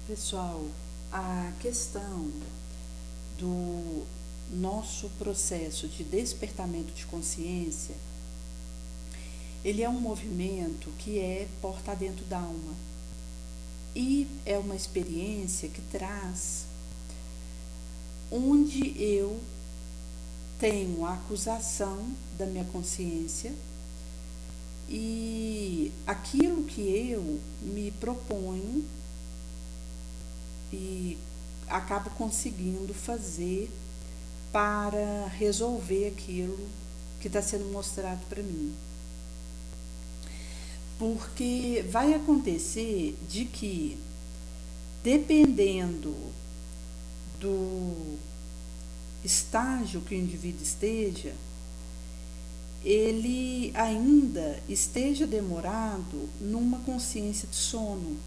Pessoal, a questão do nosso processo de despertamento de consciência, ele é um movimento que é porta dentro da alma e é uma experiência que traz onde eu tenho a acusação da minha consciência e aquilo que eu me proponho e acabo conseguindo fazer para resolver aquilo que está sendo mostrado para mim. Porque vai acontecer de que, dependendo do estágio que o indivíduo esteja, ele ainda esteja demorado numa consciência de sono,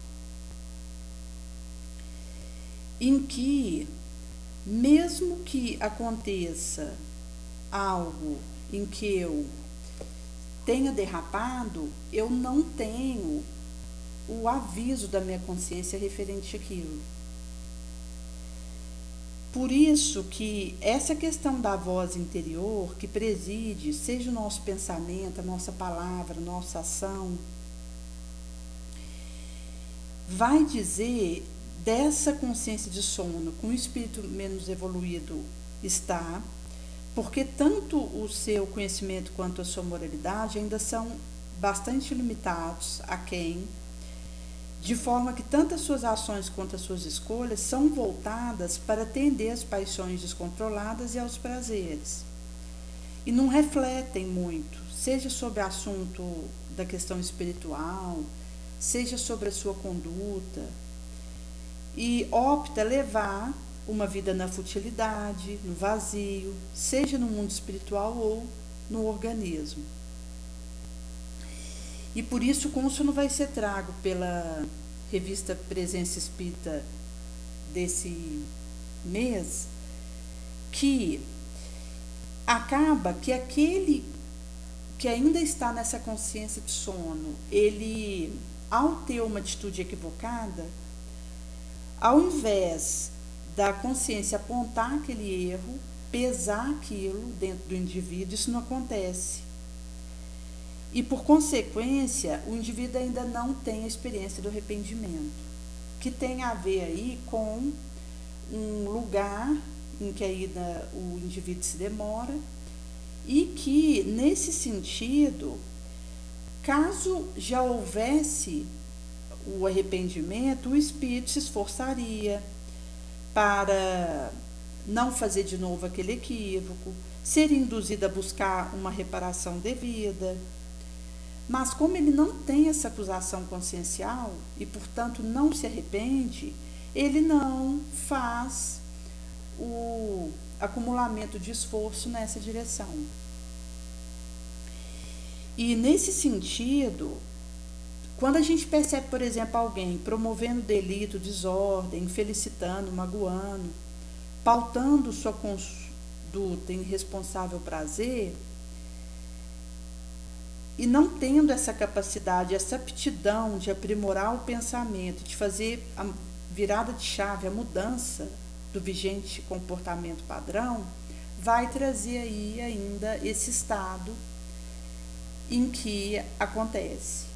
em que, mesmo que aconteça algo em que eu tenha derrapado, eu não tenho o aviso da minha consciência referente àquilo. Por isso que essa questão da voz interior que preside, seja o nosso pensamento, a nossa palavra, a nossa ação, vai dizer dessa consciência de sono com o espírito menos evoluído está, porque tanto o seu conhecimento quanto a sua moralidade ainda são bastante limitados a quem, de forma que tanto as suas ações quanto as suas escolhas são voltadas para atender às paixões descontroladas e aos prazeres. E não refletem muito, seja sobre o assunto da questão espiritual, seja sobre a sua conduta, e opta levar uma vida na futilidade, no vazio, seja no mundo espiritual ou no organismo. E por isso o consumo vai ser trago pela revista Presença Espírita desse mês, que acaba que aquele que ainda está nessa consciência de sono, ele, ao ter uma atitude equivocada, ao invés da consciência apontar aquele erro, pesar aquilo dentro do indivíduo, isso não acontece. E, por consequência, o indivíduo ainda não tem a experiência do arrependimento, que tem a ver aí com um lugar em que ainda o indivíduo se demora e que, nesse sentido, caso já houvesse o arrependimento, o espírito se esforçaria para não fazer de novo aquele equívoco, ser induzido a buscar uma reparação devida. Mas como ele não tem essa acusação consciencial e, portanto, não se arrepende, ele não faz o acumulamento de esforço nessa direção. E, nesse sentido, quando a gente percebe, por exemplo, alguém promovendo delito, desordem, felicitando, magoando, pautando sua conduta em irresponsável prazer, e não tendo essa capacidade, essa aptidão de aprimorar o pensamento, de fazer a virada de chave, a mudança do vigente comportamento padrão, vai trazer aí ainda esse estado em que acontece.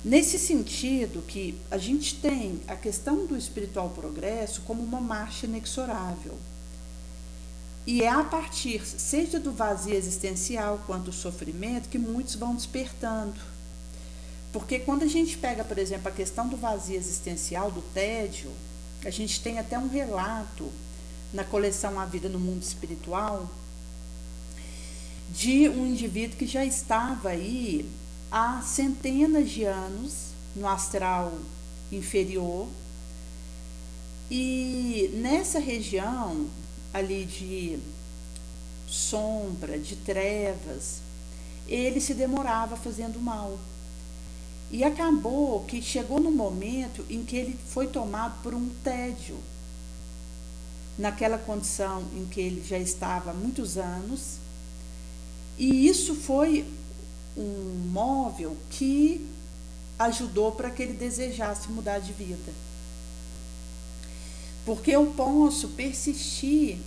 Nesse sentido que a gente tem a questão do espiritual progresso como uma marcha inexorável. E é a partir, seja do vazio existencial quanto do sofrimento, que muitos vão despertando. Porque quando a gente pega, por exemplo, a questão do vazio existencial, do tédio, a gente tem até um relato na coleção A Vida no Mundo Espiritual de um indivíduo que já estava aí há centenas de anos no astral inferior, e nessa região ali de sombra, de trevas, ele se demorava fazendo mal. E acabou que chegou no momento em que ele foi tomado por um tédio, naquela condição em que ele já estava há muitos anos, e isso foi um móvel que ajudou para que ele desejasse mudar de vida. Porque eu posso persistir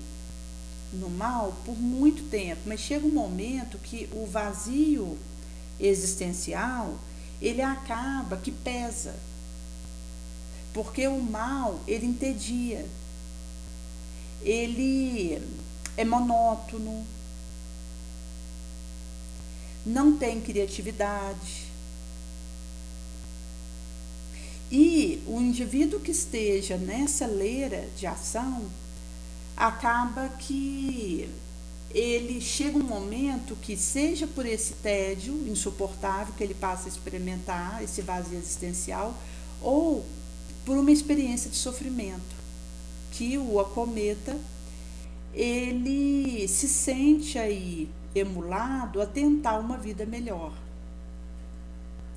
no mal por muito tempo, mas chega um momento que o vazio existencial, ele acaba que pesa. Porque o mal, ele entedia. Ele é monótono, não tem criatividade. E o indivíduo que esteja nessa leira de ação, acaba que ele chega um momento que, seja por esse tédio insuportável que ele passa a experimentar, esse vazio existencial, ou por uma experiência de sofrimento que o acometa, ele se sente aí emulado a tentar uma vida melhor,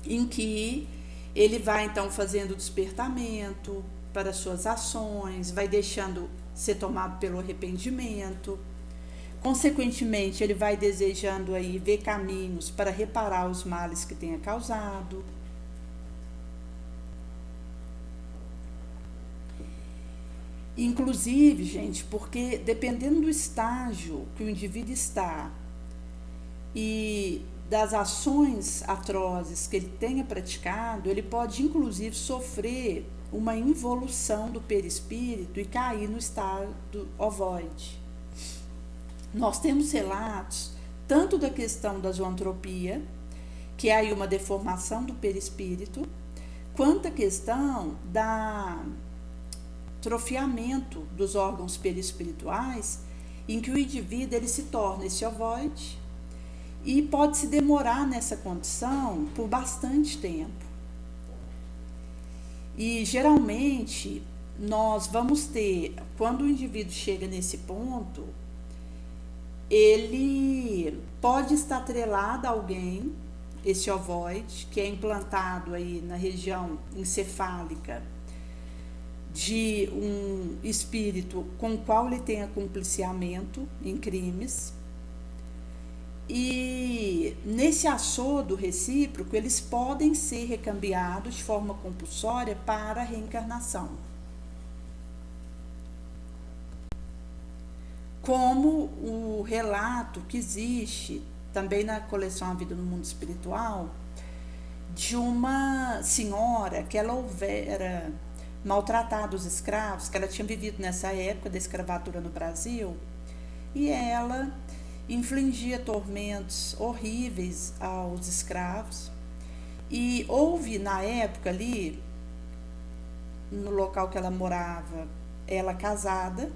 em que ele vai então fazendo despertamento para suas ações, vai deixando ser tomado pelo arrependimento, consequentemente ele vai desejando aí ver caminhos para reparar os males que tenha causado. Inclusive, gente, porque dependendo do estágio que o indivíduo está e das ações atrozes que ele tenha praticado, ele pode inclusive sofrer uma involução do perispírito e cair no estado ovoide. Nós temos relatos tanto da questão da zoantropia, que é aí uma deformação do perispírito, quanto a questão da atrofiamento dos órgãos perispirituais, em que o indivíduo ele se torna esse ovoide e pode se demorar nessa condição por bastante tempo. E geralmente nós vamos ter, quando o indivíduo chega nesse ponto, ele pode estar atrelado a alguém, esse ovoide, que é implantado aí na região encefálica de um espírito com o qual ele tenha compliciamento em crimes. E nesse assodo recíproco, eles podem ser recambiados de forma compulsória para a reencarnação. Como o relato que existe também na coleção A Vida no Mundo Espiritual, de uma senhora que ela houvera maltratado os escravos, que ela tinha vivido nessa época da escravatura no Brasil, e ela infligia tormentos horríveis aos escravos. E houve na época ali, no local que ela morava, ela casada,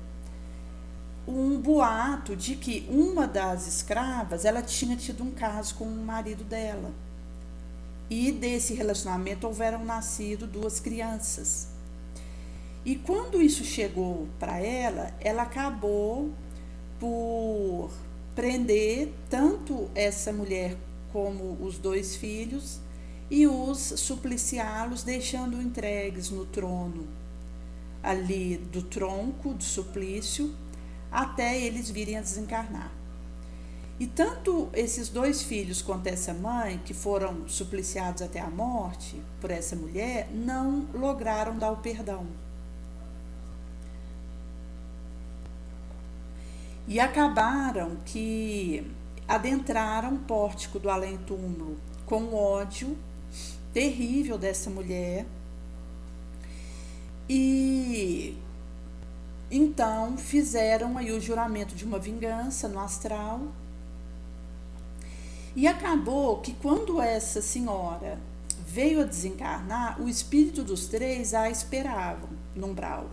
um boato de que uma das escravas, ela tinha tido um caso com o marido dela. E desse relacionamento houveram nascido 2 crianças. E quando isso chegou para ela, ela acabou por prender tanto essa mulher como os 2 filhos e os supliciá-los, deixando entregues no trono ali do tronco do suplício, até eles virem a desencarnar. E tanto esses 2 filhos quanto essa mãe, que foram supliciados até a morte por essa mulher, não lograram dar o perdão. E acabaram que adentraram o pórtico do além-túmulo com ódio terrível dessa mulher. E então fizeram aí o juramento de uma vingança no astral. E acabou que quando essa senhora veio a desencarnar, o espírito dos 3 a esperavam no umbral.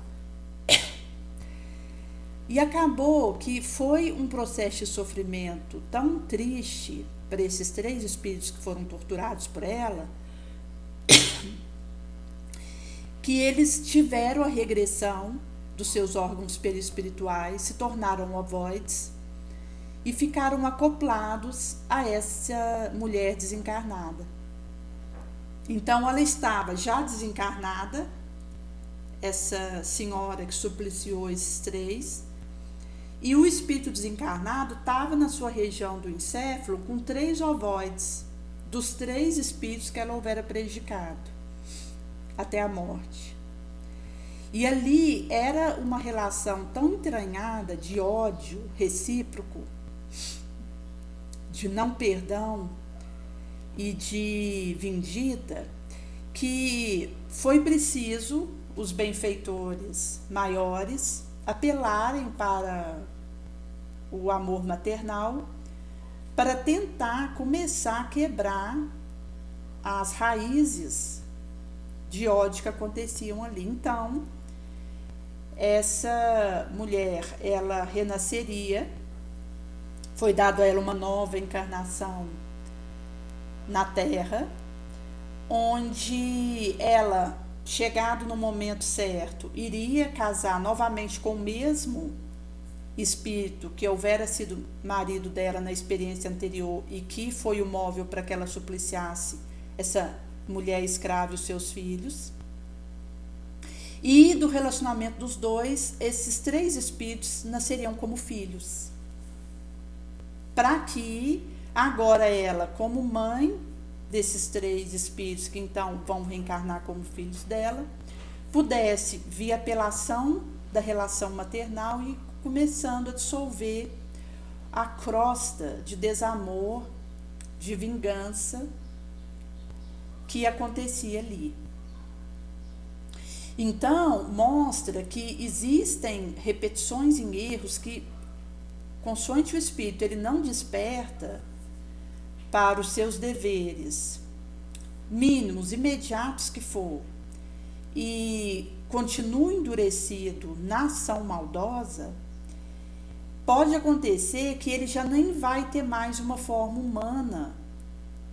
E acabou que foi um processo de sofrimento tão triste para esses 3 espíritos que foram torturados por ela, que eles tiveram a regressão dos seus órgãos perispirituais, se tornaram ovoides e ficaram acoplados a essa mulher desencarnada. Então ela estava já desencarnada, essa senhora que supliciou esses 3, e o espírito desencarnado estava na sua região do encéfalo com 3 ovoides, dos 3 espíritos que ela houvera prejudicado até a morte. E ali era uma relação tão entranhada de ódio recíproco, de não perdão e de vindita, que foi preciso os benfeitores maiores apelarem para o amor maternal para tentar começar a quebrar as raízes de ódio que aconteciam ali. Então, essa mulher, ela renasceria, foi dado a ela uma nova encarnação na Terra, onde ela, chegado no momento certo, iria casar novamente com o mesmo espírito que houvera sido marido dela na experiência anterior e que foi o móvel para que ela supliciasse essa mulher escrava e os seus filhos. E do relacionamento dos dois, esses 3 espíritos nasceriam como filhos. Para que agora ela, como mãe desses 3 espíritos que então vão reencarnar como filhos dela, pudesse, via apelação da relação maternal, e começando a dissolver a crosta de desamor, de vingança que acontecia ali. Então, mostra que existem repetições em erros que, consoante o espírito, ele não desperta para os seus deveres mínimos, imediatos que for, e continua endurecido na ação maldosa, pode acontecer que ele já nem vai ter mais uma forma humana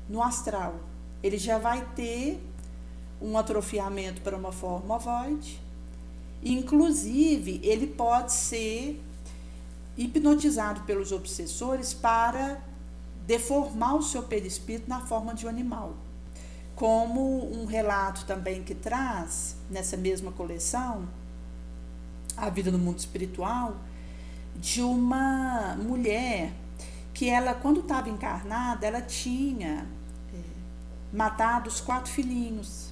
no astral. Ele já vai ter um atrofiamento para uma forma ovoide. Inclusive, ele pode ser hipnotizado pelos obsessores para deformar o seu perispírito na forma de um animal. Como um relato também que traz, nessa mesma coleção, A Vida no Mundo Espiritual, de uma mulher que ela, quando estava encarnada, ela tinha matado os 4 filhinhos.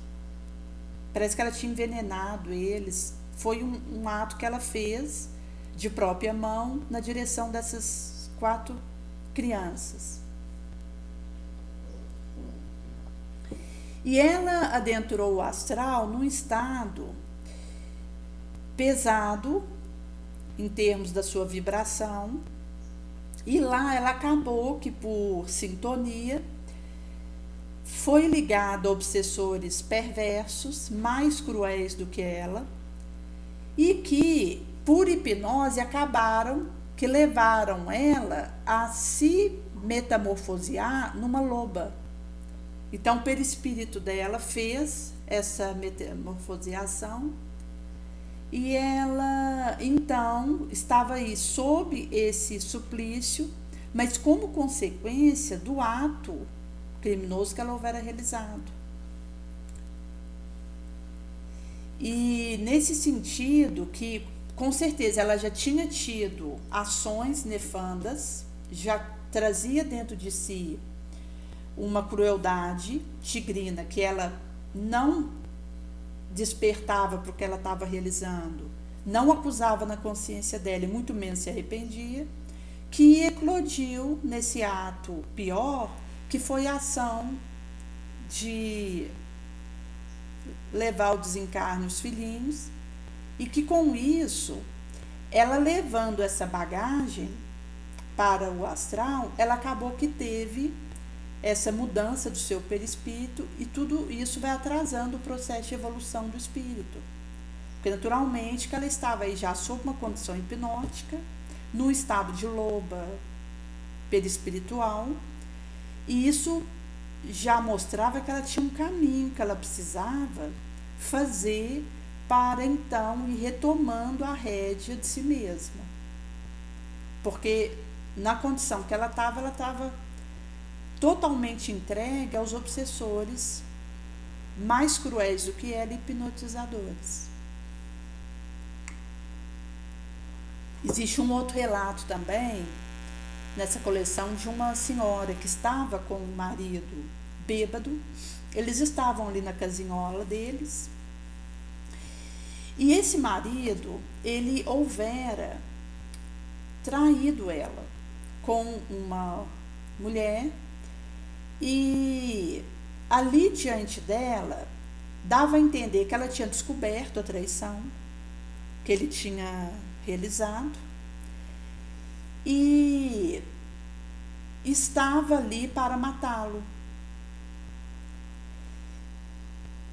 Parece que ela tinha envenenado eles. Foi um ato que ela fez de própria mão na direção dessas 4 crianças. E ela adentrou o astral num estado pesado em termos da sua vibração, e lá ela acabou que, por sintonia, foi ligada a obsessores perversos, mais cruéis do que ela, e que, por hipnose, que levaram ela a se metamorfosear numa loba. Então, o perispírito dela fez essa metamorfoseação, e ela, então, estava aí sob esse suplício, mas como consequência do ato criminoso que ela houvera realizado. E nesse sentido que, com certeza, ela já tinha tido ações nefandas, já trazia dentro de si uma crueldade tigrina que ela não despertava para o que ela estava realizando, não acusava na consciência dela e muito menos se arrependia, que eclodiu nesse ato pior, que foi a ação de levar ao desencarne os filhinhos, e que com isso, ela levando essa bagagem para o astral, ela acabou que teve essa mudança do seu perispírito, e tudo isso vai atrasando o processo de evolução do espírito. Porque naturalmente que ela estava aí já sob uma condição hipnótica, no estado de loba perispiritual, e isso já mostrava que ela tinha um caminho que ela precisava fazer para então ir retomando a rédea de si mesma. Porque na condição que ela estava totalmente entregue aos obsessores mais cruéis do que ela, hipnotizadores. Existe um outro relato também nessa coleção de uma senhora que estava com o marido bêbado. Eles estavam ali na casinhola deles, E esse marido, ele houvera traído ela com uma mulher, e ali diante dela dava a entender que ela tinha descoberto a traição que ele tinha realizado e estava ali para matá-lo,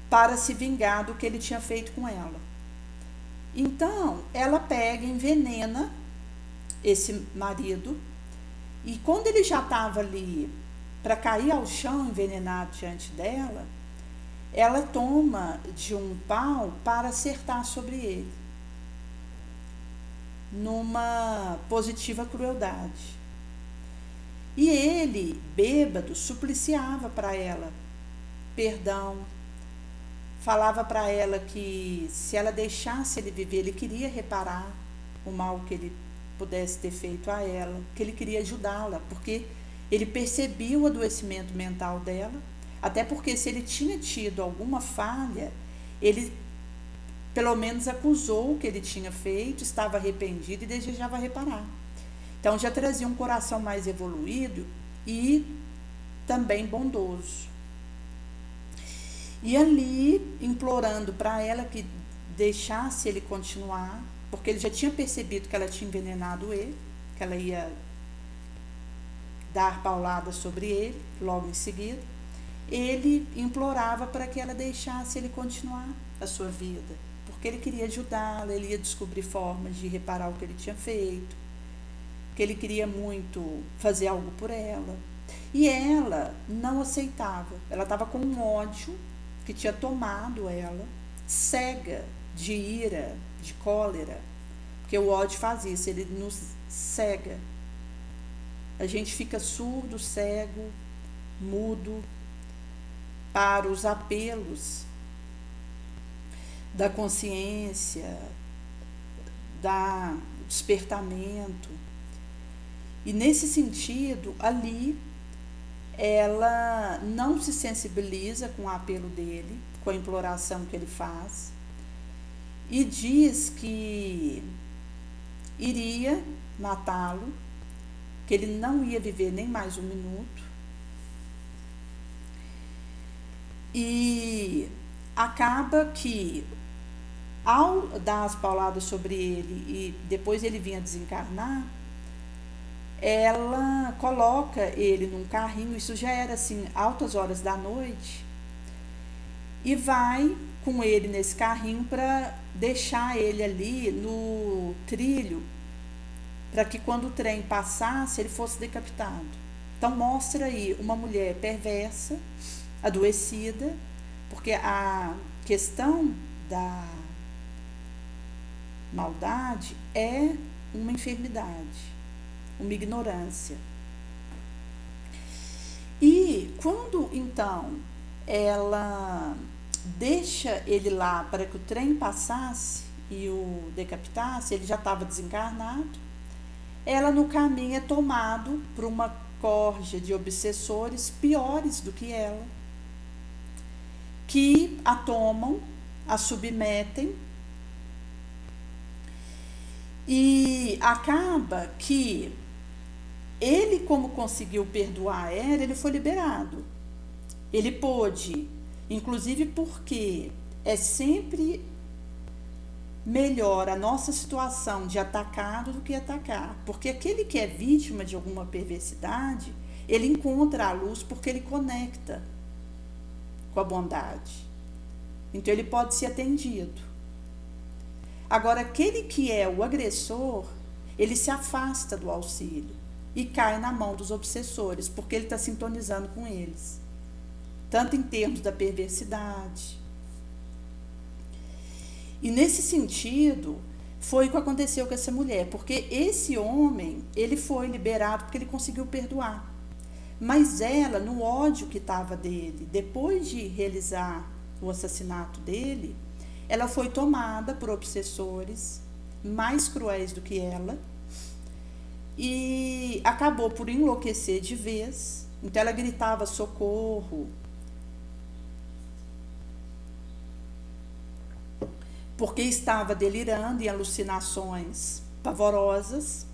para se vingar do que ele tinha feito com ela. Então ela pega e envenena esse marido, e quando ele já estava ali para cair ao chão envenenado diante dela, ela toma de um pau para acertar sobre ele, numa positiva crueldade. E ele, bêbado, supliciava para ela perdão, falava para ela que se ela deixasse ele viver, ele queria reparar o mal que ele pudesse ter feito a ela, que ele queria ajudá-la, porque ele percebia o adoecimento mental dela, até porque se ele tinha tido alguma falha, ele pelo menos acusou o que ele tinha feito, estava arrependido e desejava reparar. Então já trazia um coração mais evoluído e também bondoso. E ali, implorando para ela que deixasse ele continuar, porque ele já tinha percebido que ela tinha envenenado ele, que ela ia dar paulada sobre ele logo em seguida. Ele implorava para que ela deixasse ele continuar a sua vida, porque ele queria ajudá-la, ele ia descobrir formas de reparar o que ele tinha feito, que ele queria muito fazer algo por ela. E ela não aceitava, ela estava com um ódio que tinha tomado ela, cega de ira, de cólera, porque o ódio faz isso, ele nos cega. A gente fica surdo, cego, mudo para os apelos da consciência, do despertamento. E nesse sentido, ali, ela não se sensibiliza com o apelo dele, com a imploração que ele faz, e diz que iria matá-lo, que ele não ia viver nem mais um minuto. E acaba que, ao dar as pauladas sobre ele e depois ele vinha desencarnar, ela coloca ele num carrinho, isso já era assim, altas horas da noite, e vai com ele nesse carrinho para deixar ele ali no trilho, para que quando o trem passasse, ele fosse decapitado. Então mostra aí uma mulher perversa, adoecida, porque a questão da maldade é uma enfermidade, uma ignorância. E quando então ela deixa ele lá para que o trem passasse e o decapitasse, ele já estava desencarnado, ela no caminho é tomado por uma corja de obsessores piores do que ela, que a tomam, a submetem, e acaba que ele, como conseguiu perdoar ela, ele foi liberado. Ele pôde, inclusive porque é sempre melhor a nossa situação de atacado do que atacar, porque aquele que é vítima de alguma perversidade, ele encontra a luz porque ele conecta com a bondade, então ele pode ser atendido. Agora, aquele que é o agressor, ele se afasta do auxílio e cai na mão dos obsessores, porque ele está sintonizando com eles, tanto em termos da perversidade. E nesse sentido, foi o que aconteceu com essa mulher, porque esse homem, ele foi liberado porque ele conseguiu perdoar. Mas ela, no ódio que estava dele, depois de realizar o assassinato dele, ela foi tomada por obsessores mais cruéis do que ela e acabou por enlouquecer de vez. Então ela gritava socorro, porque estava delirando em alucinações pavorosas.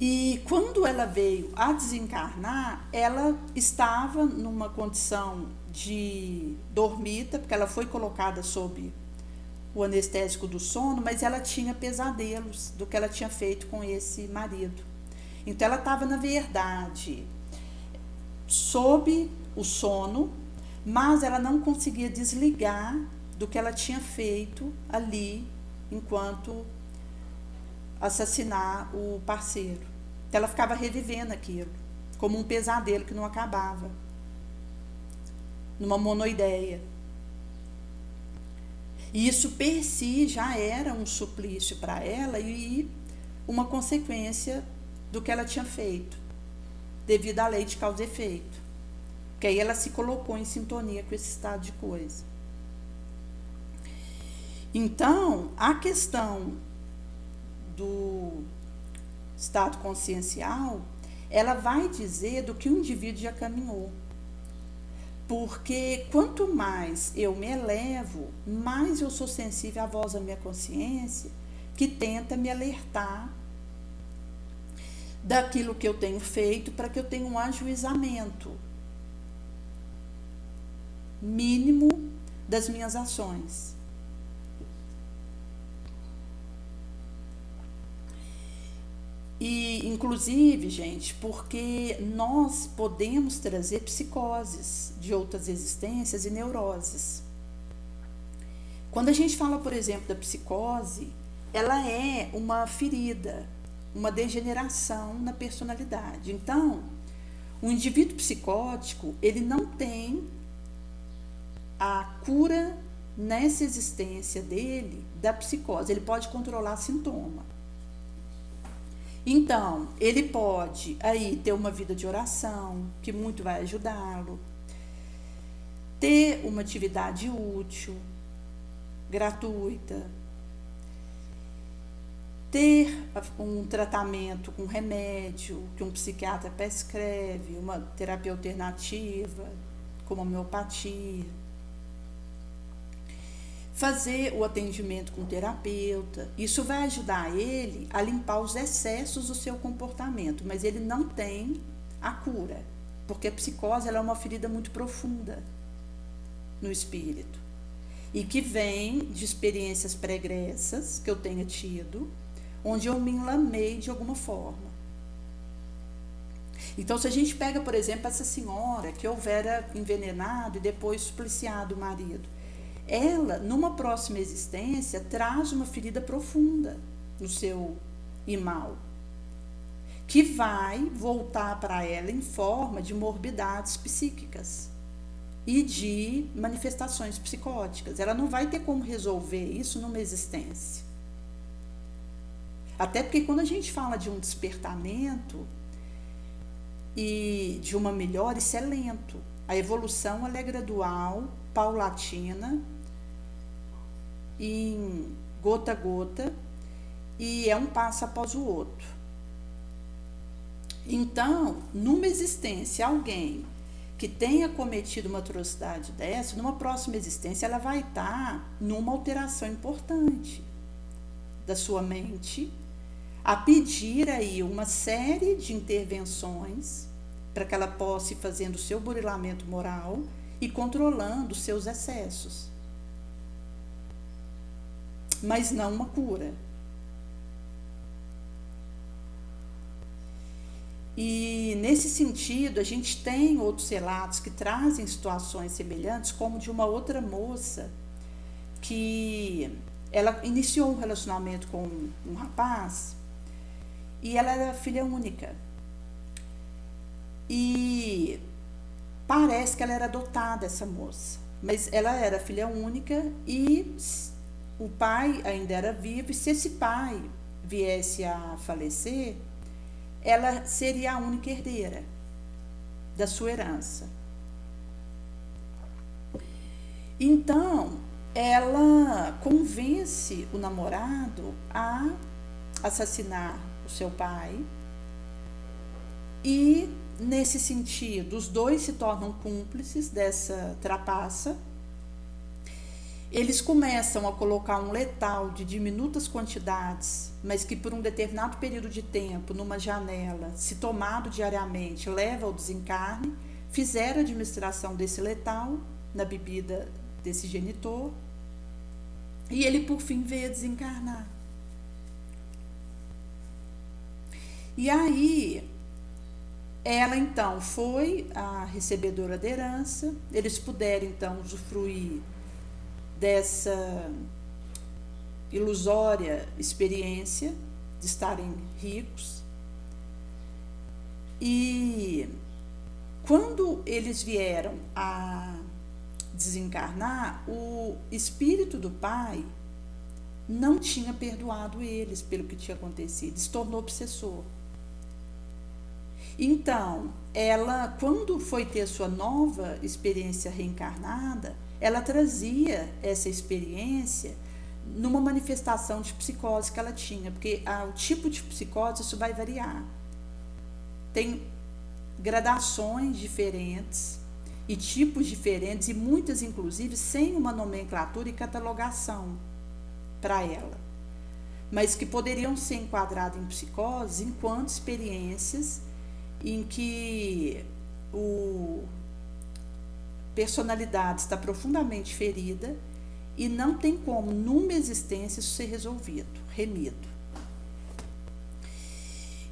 E quando ela veio a desencarnar, ela estava numa condição de dormita, porque ela foi colocada sob o anestésico do sono, mas ela tinha pesadelos do que ela tinha feito com esse marido. Então ela estava, na verdade, sob o sono, mas ela não conseguia desligar do que ela tinha feito ali enquanto assassinar o parceiro. Então ela ficava revivendo aquilo, como um pesadelo que não acabava, numa monoideia. E isso per si já era um suplício para ela e uma consequência do que ela tinha feito, devido à lei de causa e efeito. Porque aí ela se colocou em sintonia com esse estado de coisa. Então, a questão do estado consciencial, ela vai dizer do que o indivíduo já caminhou. Porque quanto mais eu me elevo, mais eu sou sensível à voz da minha consciência, que tenta me alertar daquilo que eu tenho feito, para que eu tenha um ajuizamento mínimo das minhas ações. E, inclusive, gente, porque nós podemos trazer psicoses de outras existências e neuroses. Quando a gente fala, por exemplo, da psicose, ela é uma ferida, uma degeneração na personalidade. Então, o indivíduo psicótico, ele não tem a cura nessa existência dele da psicose. Ele pode controlar sintoma. Então, ele pode aí ter uma vida de oração, que muito vai ajudá-lo, ter uma atividade útil, gratuita, ter um tratamento com remédio que um psiquiatra prescreve, uma terapia alternativa, como a homeopatia, fazer o atendimento com o terapeuta. Isso vai ajudar ele a limpar os excessos do seu comportamento, mas ele não tem a cura, porque a psicose ela é uma ferida muito profunda no espírito e que vem de experiências pregressas que eu tenha tido, onde eu me enlamei de alguma forma. Então, se a gente pega, por exemplo, essa senhora que houvera envenenado e depois supliciado o marido, ela, numa próxima existência, traz uma ferida profunda no seu imal, que vai voltar para ela em forma de morbidades psíquicas e de manifestações psicóticas. Ela não vai ter como resolver isso numa existência. Até porque quando a gente fala de um despertamento e de uma melhora, isso é lento. A evolução ela é gradual, paulatina, em gota a gota, e é um passo após o outro. Então, numa existência, alguém que tenha cometido uma atrocidade dessa, numa próxima existência, ela vai estar numa alteração importante da sua mente, a pedir aí uma série de intervenções para que ela possa ir fazendo o seu burilamento moral e controlando os seus excessos. Mas não uma cura. E nesse sentido, a gente tem outros relatos que trazem situações semelhantes, como de uma outra moça que ela iniciou um relacionamento com um rapaz e ela era filha única. E parece que ela era adotada, essa moça, mas ela era filha única e o pai ainda era vivo, e se esse pai viesse a falecer, ela seria a única herdeira da sua herança. Então, ela convence o namorado a assassinar o seu pai e, nesse sentido, os dois se tornam cúmplices dessa trapaça Eles começam a colocar um letal de diminutas quantidades, mas que por um determinado período de tempo, numa janela, se tomado diariamente, leva ao desencarne. Fizeram a administração desse letal na bebida desse genitor e ele por fim veio a desencarnar. E aí ela então foi a recebedora da herança. Eles puderam então usufruir dessa ilusória experiência de estarem ricos. E quando eles vieram a desencarnar, o espírito do pai não tinha perdoado eles pelo que tinha acontecido, se tornou obsessor. Então, ela, quando foi ter sua nova experiência reencarnada, ela trazia essa experiência numa manifestação de psicose que ela tinha, porque o tipo de psicose isso vai variar. Tem gradações diferentes e tipos diferentes, e muitas inclusive sem uma nomenclatura e catalogação para ela, mas que poderiam ser enquadradas em psicose enquanto experiências em que a personalidade está profundamente ferida e não tem como, numa existência, isso ser resolvido, remido.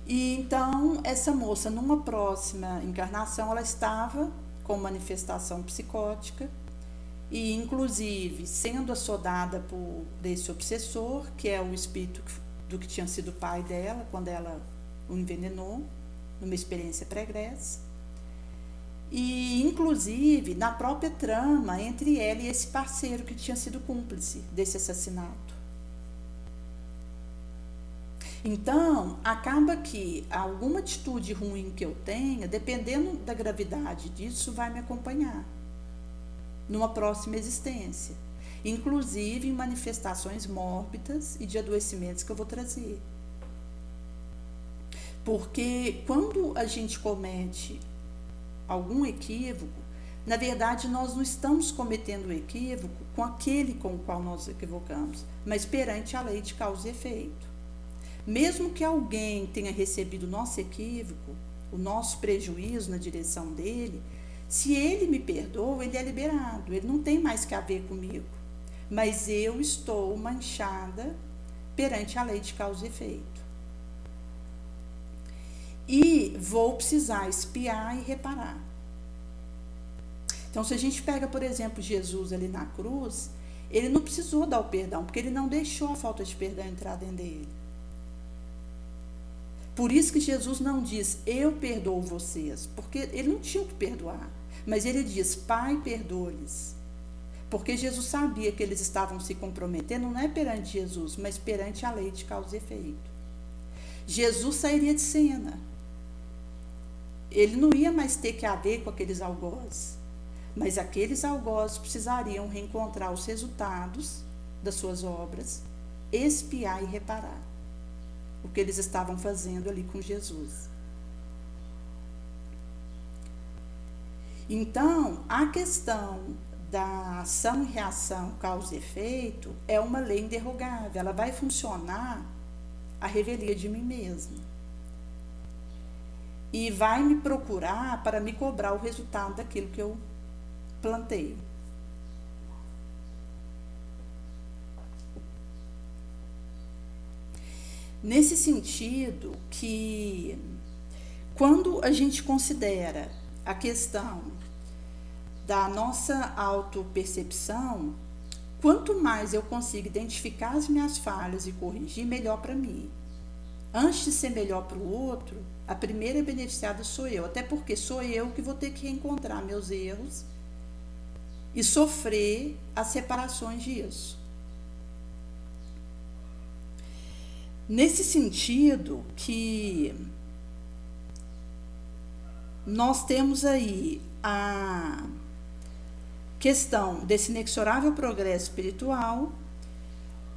E então, essa moça, numa próxima encarnação, ela estava com manifestação psicótica e, inclusive, sendo assodada por esse obsessor, que é o espírito do que tinha sido pai dela, quando ela o envenenou, numa experiência pregressa. E, inclusive, na própria trama entre ela e esse parceiro que tinha sido cúmplice desse assassinato. Então, acaba que alguma atitude ruim que eu tenha, dependendo da gravidade disso, vai me acompanhar numa próxima existência, inclusive em manifestações mórbidas e de adoecimentos que eu vou trazer. Porque quando a gente comete algum equívoco, na verdade nós não estamos cometendo o equívoco com aquele com o qual nós equivocamos, mas perante a lei de causa e efeito. Mesmo que alguém tenha recebido o nosso equívoco, o nosso prejuízo na direção dele, se ele me perdoa, ele é liberado, ele não tem mais que a ver comigo, mas eu estou manchada perante a lei de causa e efeito. E vou precisar expiar e reparar. Então, se a gente pega, por exemplo, Jesus ali na cruz, ele não precisou dar o perdão, porque ele não deixou a falta de perdão entrar dentro dele. Por isso que Jesus não diz, eu perdoo vocês, porque ele não tinha que perdoar. Mas ele diz, Pai, perdoa-lhes. Porque Jesus sabia que eles estavam se comprometendo, não é perante Jesus, mas perante a lei de causa e efeito. Jesus sairia de cena. Ele não ia mais ter que haver com aqueles algozes, mas aqueles algozes precisariam reencontrar os resultados das suas obras, expiar e reparar o que eles estavam fazendo ali com Jesus. Então, a questão da ação e reação, causa e efeito, é uma lei inderrogável, ela vai funcionar à revelia de mim mesma. E vai me procurar para me cobrar o resultado daquilo que eu plantei. Nesse sentido que, quando a gente considera a questão da nossa autopercepção, quanto mais eu consigo identificar as minhas falhas e corrigir, melhor para mim. Antes de ser melhor para o outro, a primeira beneficiada sou eu, até porque sou eu que vou ter que reencontrar meus erros e sofrer as reparações disso. Nesse sentido que nós temos aí a questão desse inexorável progresso espiritual,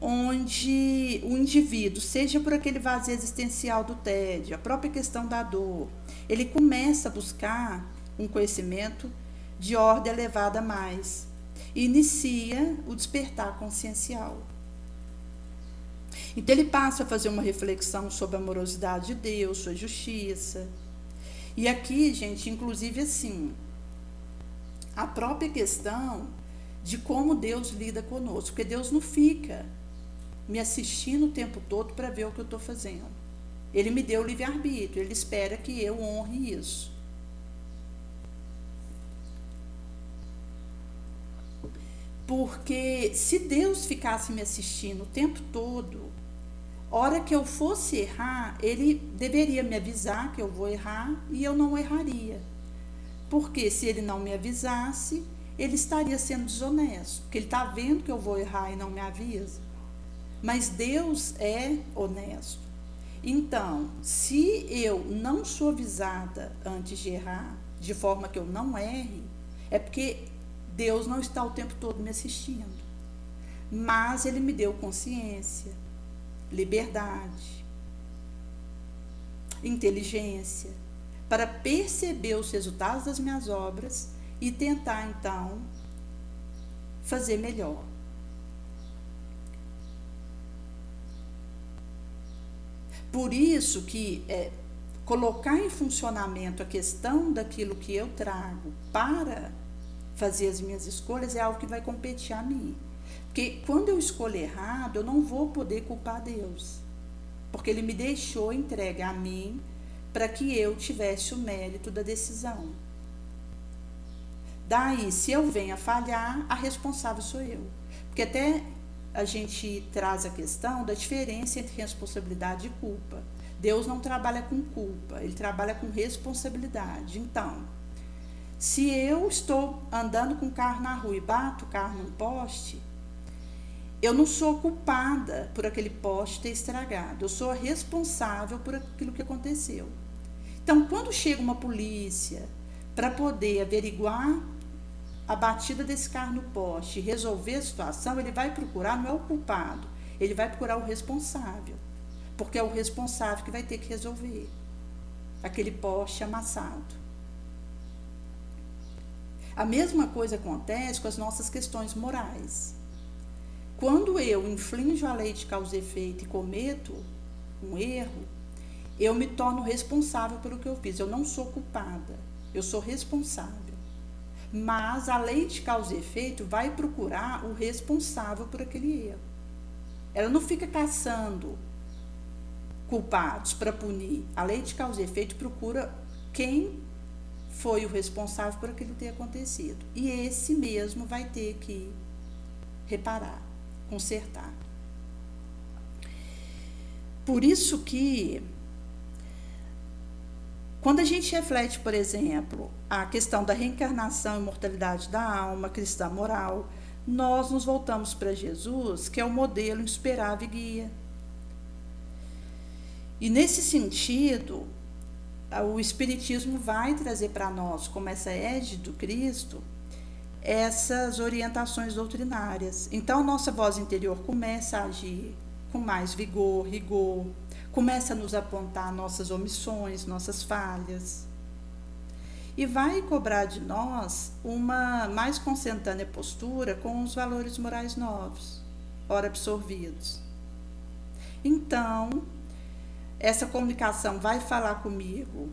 onde o indivíduo, seja por aquele vazio existencial do tédio, a própria questão da dor, ele começa a buscar um conhecimento de ordem elevada a mais. inicia o despertar consciencial. Então ele passa a fazer uma reflexão sobre a amorosidade de Deus, sua justiça. E aqui, gente, inclusive assim, a própria questão de como Deus lida conosco, porque Deus não fica me assistindo o tempo todo para ver o que eu estou fazendo. Ele me deu o livre-arbítrio, ele espera que eu honre isso. Porque se Deus ficasse me assistindo o tempo todo, hora que eu fosse errar, ele deveria me avisar que eu vou errar e eu não erraria. Porque se ele não me avisasse, ele estaria sendo desonesto, porque ele está vendo que eu vou errar e não me avisa. Mas Deus é honesto. Então, se eu não sou avisada antes de errar, de forma que eu não erre, é porque Deus não está o tempo todo me assistindo. Mas ele me deu consciência, liberdade, inteligência, para perceber os resultados das minhas obras e tentar, então, fazer melhor. Por isso que colocar em funcionamento a questão daquilo que eu trago para fazer as minhas escolhas é algo que vai competir a mim. Porque quando eu escolho errado, eu não vou poder culpar Deus. Porque ele me deixou entregue a mim para que eu tivesse o mérito da decisão. Daí, se eu venho a falhar, a responsável sou eu. Porque até a gente traz a questão da diferença entre responsabilidade e culpa. Deus não trabalha com culpa, ele trabalha com responsabilidade. Então, se eu estou andando com o carro na rua e bato o carro num poste, eu não sou culpada por aquele poste ter estragado, eu sou responsável por aquilo que aconteceu. Então, quando chega uma polícia para poder averiguar a batida desse carro no poste e resolver a situação, ele vai procurar, não é o culpado, ele vai procurar o responsável, porque é o responsável que vai ter que resolver aquele poste amassado. A mesma coisa acontece com as nossas questões morais. Quando eu infrinjo a lei de causa e efeito e cometo um erro, eu me torno responsável pelo que eu fiz. Eu não sou culpada, eu sou responsável. Mas a lei de causa e efeito vai procurar o responsável por aquele erro. Ela não fica caçando culpados para punir. A lei de causa e efeito procura quem foi o responsável por aquilo ter acontecido. E esse mesmo vai ter que reparar, consertar. Por isso que, quando a gente reflete, por exemplo, a questão da reencarnação e mortalidade da alma cristã moral, nós nos voltamos para Jesus, que é o modelo insuperável e guia. E nesse sentido, o Espiritismo vai trazer para nós, como essa égide do Cristo, essas orientações doutrinárias. Então, nossa voz interior começa a agir com mais vigor, rigor, começa a nos apontar nossas omissões, nossas falhas, e vai cobrar de nós uma mais consentânea postura com os valores morais novos, ora absorvidos. Então, essa comunicação vai falar comigo,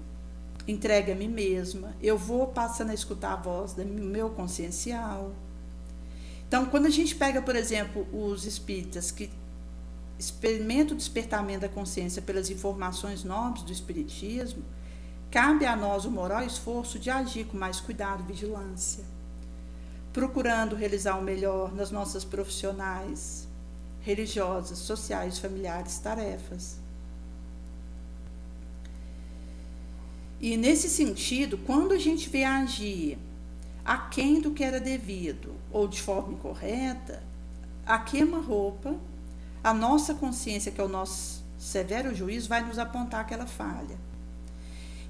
entregue a mim mesma, eu vou passando a escutar a voz do meu consciencial. Então, quando a gente pega, por exemplo, os espíritas que experimentam o despertamento da consciência pelas informações nobres do Espiritismo, cabe a nós o moral esforço de agir com mais cuidado e vigilância, procurando realizar o melhor nas nossas profissionais, religiosas, sociais, familiares, tarefas. E nesse sentido, quando a gente vê agir aquém do que era devido ou de forma incorreta, a queima-roupa, a nossa consciência, que é o nosso severo juízo, vai nos apontar aquela falha.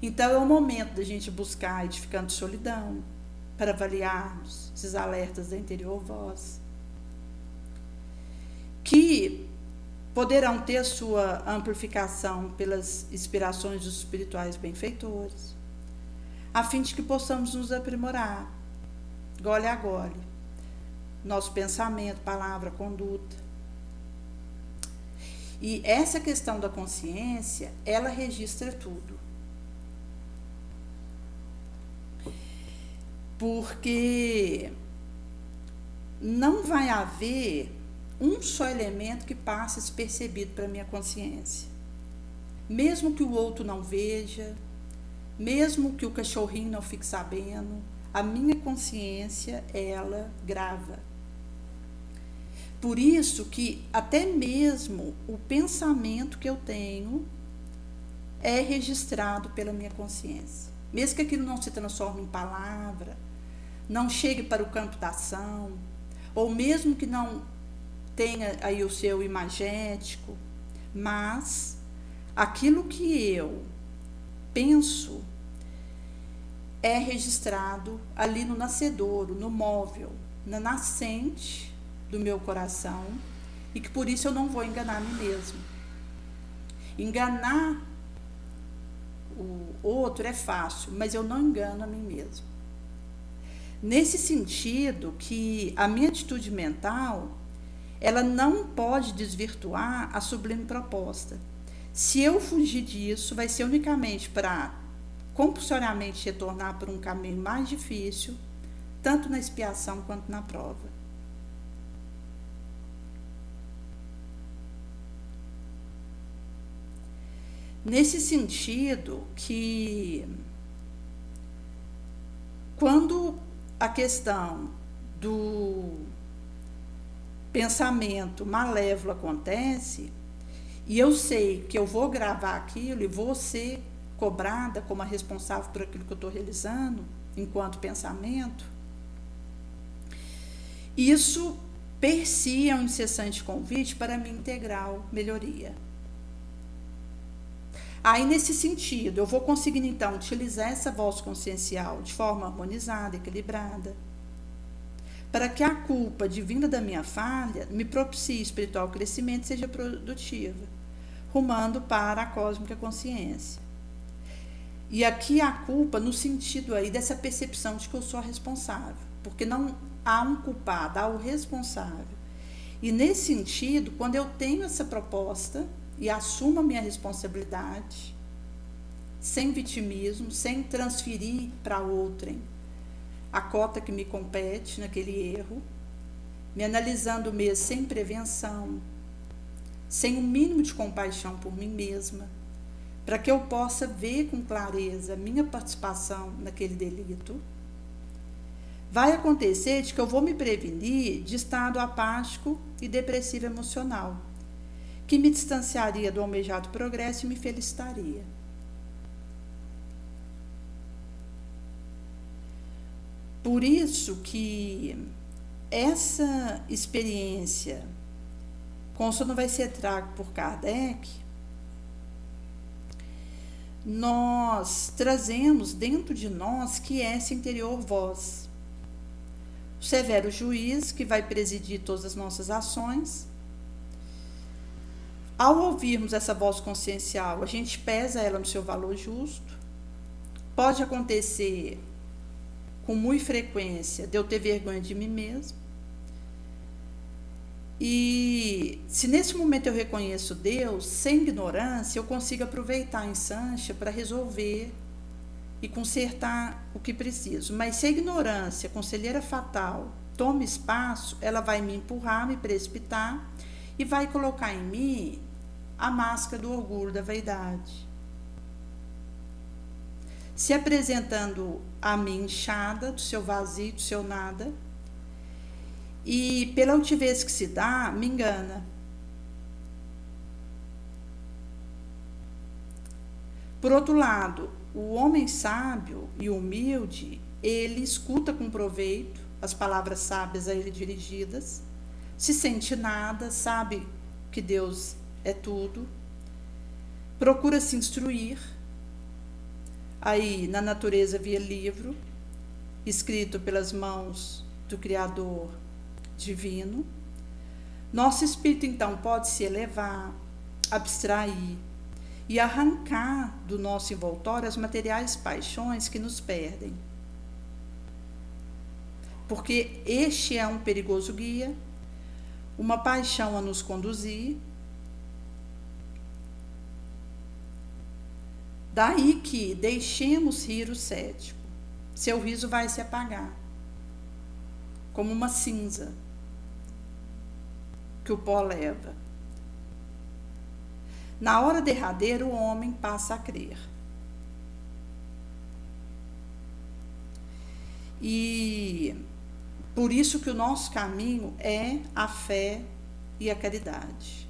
Então é o momento da gente buscar edificando solidão, para avaliarmos esses alertas da interior voz, que poderão ter sua amplificação pelas inspirações dos espirituais benfeitores, a fim de que possamos nos aprimorar, gole a gole, nosso pensamento, palavra, conduta. E essa questão da consciência, ela registra tudo. Porque não vai haver um só elemento que passe despercebido para a minha consciência. Mesmo que o outro não veja, mesmo que o cachorrinho não fique sabendo, a minha consciência, ela grava. Por isso que até mesmo o pensamento que eu tenho é registrado pela minha consciência. Mesmo que aquilo não se transforme em palavra, não chegue para o campo da ação, ou mesmo que não tenha aí o seu imagético, mas aquilo que eu penso é registrado ali no nascedouro, no móvel, na nascente do meu coração, e que por isso eu não vou enganar a mim mesmo. Enganar o outro é fácil, mas eu não engano a mim mesmo. Nesse sentido que a minha atitude mental, ela não pode desvirtuar a sublime proposta. Se eu fugir disso, vai ser unicamente para compulsoriamente retornar por um caminho mais difícil, tanto na expiação quanto na prova. Nesse sentido que quando a questão do pensamento malévolo acontece, e eu sei que eu vou gravar aquilo e vou ser cobrada como a responsável por aquilo que eu estou realizando, enquanto pensamento, isso per si é um incessante convite para a minha integral melhoria. Aí, nesse sentido, eu vou conseguindo, então, utilizar essa voz consciencial de forma harmonizada, equilibrada, para que a culpa advinda da minha falha me propicie espiritual crescimento e seja produtiva, rumando para a cósmica consciência. E aqui a culpa no sentido aí dessa percepção de que eu sou a responsável, porque não há um culpado, há o responsável. E nesse sentido, quando eu tenho essa proposta e assumo a minha responsabilidade, sem vitimismo, sem transferir para outrem a cota que me compete naquele erro, me analisando mesmo sem prevenção, sem o mínimo de compaixão por mim mesma, para que eu possa ver com clareza a minha participação naquele delito, vai acontecer de que eu vou me prevenir de estado apático e depressivo emocional, que me distanciaria do almejado progresso e me felicitaria. Por isso que essa experiência, como isso não vai ser trago por Kardec, nós trazemos dentro de nós que é essa interior voz. O severo juiz que vai presidir todas as nossas ações. Ao ouvirmos essa voz consciencial, a gente pesa ela no seu valor justo. Pode acontecer com muita frequência de eu ter vergonha de mim mesmo. E se nesse momento eu reconheço Deus, sem ignorância, eu consigo aproveitar a instância para resolver e consertar o que preciso. Mas se a ignorância, conselheira fatal, toma espaço, ela vai me empurrar, me precipitar e vai colocar em mim a máscara do orgulho, da vaidade, se apresentando a mim inchada, do seu vazio, do seu nada, e pela altivez que se dá, me engana. Por outro lado, o homem sábio e humilde, ele escuta com proveito as palavras sábias a ele dirigidas, se sente nada, sabe que Deus é tudo, procura se instruir, aí na natureza via livro, escrito pelas mãos do Criador divino. Nosso espírito então pode se elevar, abstrair e arrancar do nosso envoltório as materiais paixões que nos perdem. porque este é um perigoso guia, uma paixão a nos conduzir. Daí que deixemos rir o cético. Seu riso vai se apagar, como uma cinza que o pó leva. Na hora derradeira, o homem passa a crer. E por isso que o nosso caminho é a fé e a caridade.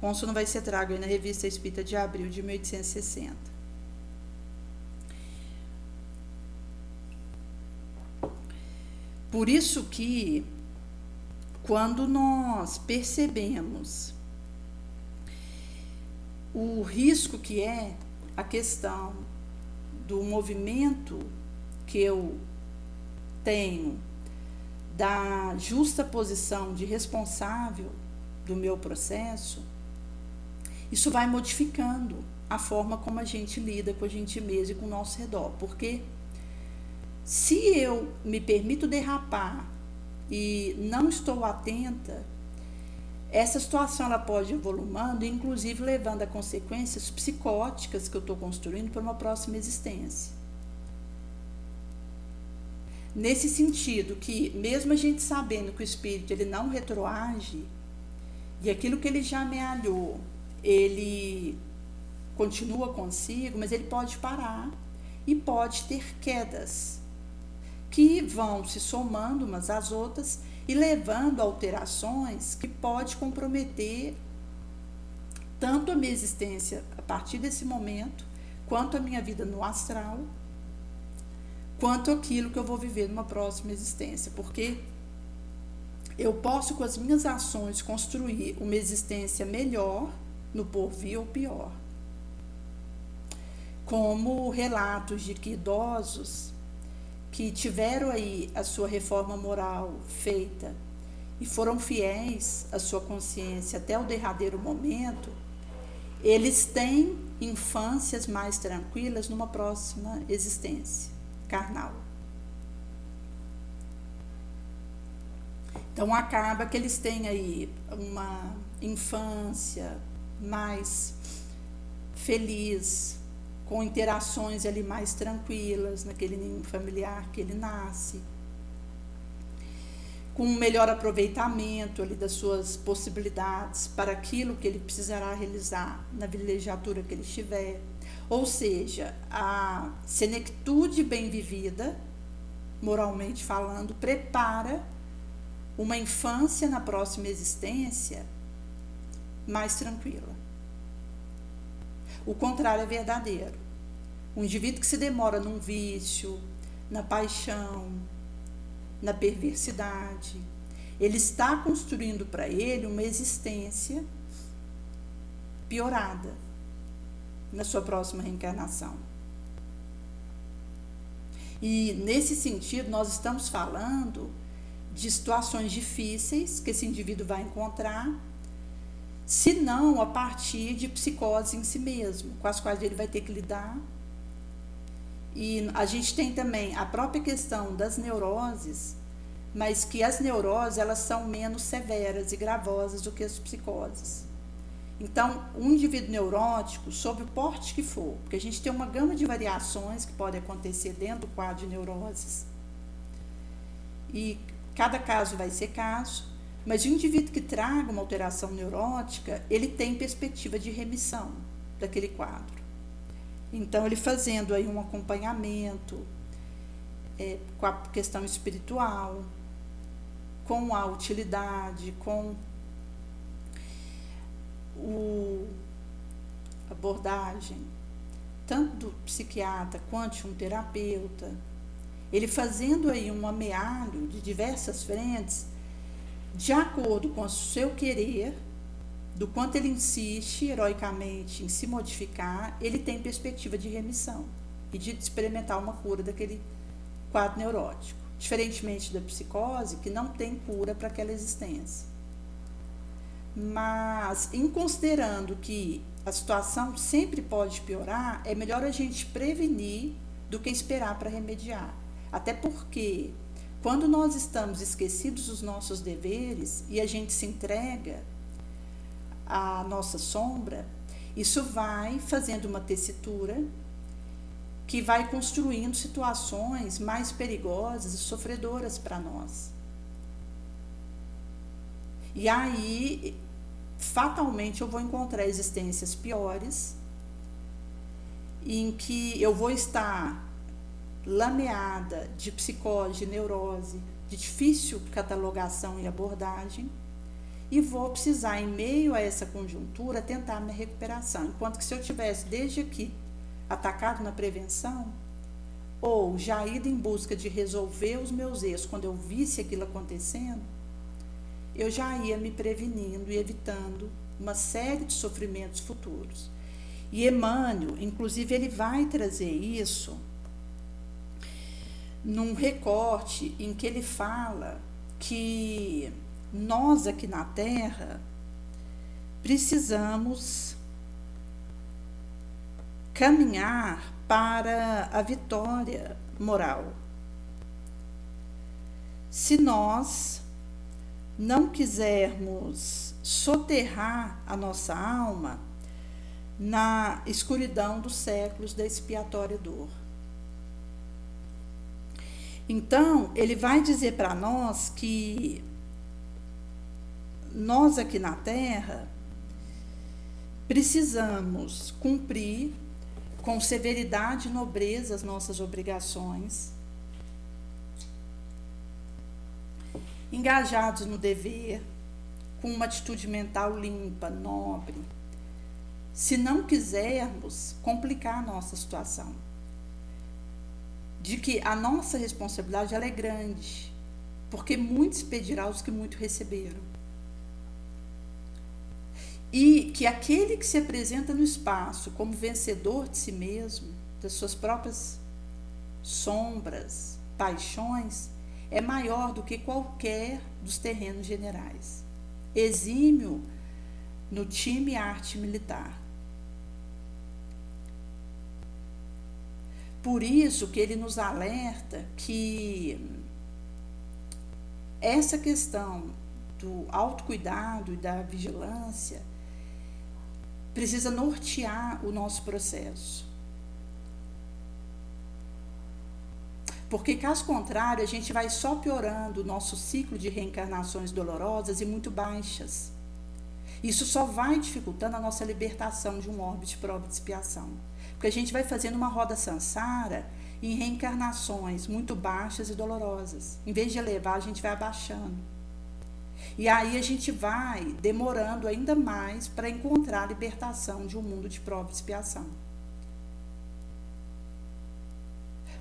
Consumo vai ser trago aí na Revista Espírita de abril de 1860. Por isso que, quando nós percebemos o risco que é a questão do movimento que eu tenho, da justa posição de responsável do meu processo, isso vai modificando a forma como a gente lida com a gente mesmo e com o nosso redor. Porque se eu me permito derrapar e não estou atenta, essa situação ela pode ir evoluindo, inclusive levando a consequências psicóticas que eu estou construindo para uma próxima existência. Nesse sentido que, mesmo a gente sabendo que o espírito ele não retroage, e aquilo que ele já amealhou, ele continua consigo, mas ele pode parar e pode ter quedas que vão se somando umas às outras e levando a alterações que pode comprometer tanto a minha existência a partir desse momento, quanto a minha vida no astral, quanto aquilo que eu vou viver numa próxima existência, porque eu posso, com as minhas ações, construir uma existência melhor no porvir ou pior. Como relatos de que idosos que tiveram aí a sua reforma moral feita e foram fiéis à sua consciência até o derradeiro momento, eles têm infâncias mais tranquilas numa próxima existência carnal. Então acaba que eles têm aí uma infância mais feliz, com interações ali mais tranquilas naquele ninho familiar que ele nasce, com um melhor aproveitamento ali das suas possibilidades para aquilo que ele precisará realizar na vilegiatura que ele estiver. Ou seja, a senectude bem vivida, moralmente falando, prepara uma infância na próxima existência mais tranquila. O contrário é verdadeiro. O indivíduo que se demora num vício, na paixão, na perversidade, ele está construindo para ele uma existência piorada na sua próxima reencarnação. E nesse sentido nós estamos falando de situações difíceis que esse indivíduo vai encontrar, se não a partir de psicoses em si mesmo, com as quais ele vai ter que lidar. E a gente tem também a própria questão das neuroses, mas que as neuroses elas são menos severas e gravosas do que as psicoses. Então, um indivíduo neurótico, sob o porte que for, porque a gente tem uma gama de variações que podem acontecer dentro do quadro de neuroses, e cada caso vai ser caso, mas o indivíduo que traga uma alteração neurótica, ele tem perspectiva de remissão daquele quadro. Então, ele fazendo aí um acompanhamento com a questão espiritual, com a utilidade, com a abordagem, tanto do psiquiatra quanto de um terapeuta, ele fazendo aí um amealho de diversas frentes, de acordo com o seu querer, do quanto ele insiste heroicamente em se modificar, ele tem perspectiva de remissão e de experimentar uma cura daquele quadro neurótico, diferentemente da psicose, que não tem cura para aquela existência. Mas, em considerando que a situação sempre pode piorar, é melhor a gente prevenir do que esperar para remediar. Até porque, quando nós estamos esquecidos dos nossos deveres e a gente se entrega à nossa sombra, isso vai fazendo uma tessitura que vai construindo situações mais perigosas e sofredoras para nós. E aí, fatalmente, eu vou encontrar existências piores, em que eu vou estar lameada de psicose, de neurose, de difícil catalogação e abordagem, e vou precisar, em meio a essa conjuntura, tentar minha recuperação. Enquanto que se eu tivesse, desde aqui, atacado na prevenção, ou já ido em busca de resolver os meus erros quando eu visse aquilo acontecendo, eu já ia me prevenindo e evitando uma série de sofrimentos futuros. E Emmanuel, inclusive, ele vai trazer isso num recorte em que ele fala que nós aqui na Terra precisamos caminhar para a vitória moral. Se nós não quisermos soterrar a nossa alma na escuridão dos séculos da expiatória dor. Então, ele vai dizer para nós que nós aqui na Terra precisamos cumprir com severidade e nobreza as nossas obrigações, engajados no dever, com uma atitude mental limpa, nobre, se não quisermos complicar a nossa situação. De que a nossa responsabilidade ela é grande, porque muitos pedirão os que muito receberam. E que aquele que se apresenta no espaço como vencedor de si mesmo, das suas próprias sombras, paixões, é maior do que qualquer dos terrenos generais. Exímio no time arte militar. Por isso que ele nos alerta que essa questão do autocuidado e da vigilância precisa nortear o nosso processo. Porque, caso contrário, a gente vai só piorando o nosso ciclo de reencarnações dolorosas e muito baixas. Isso só vai dificultando a nossa libertação de um orbe de prova de expiação. Porque a gente vai fazendo uma roda samsara em reencarnações muito baixas e dolorosas. Em vez de elevar, a gente vai abaixando. E aí a gente vai demorando ainda mais para encontrar a libertação de um mundo de prova e expiação.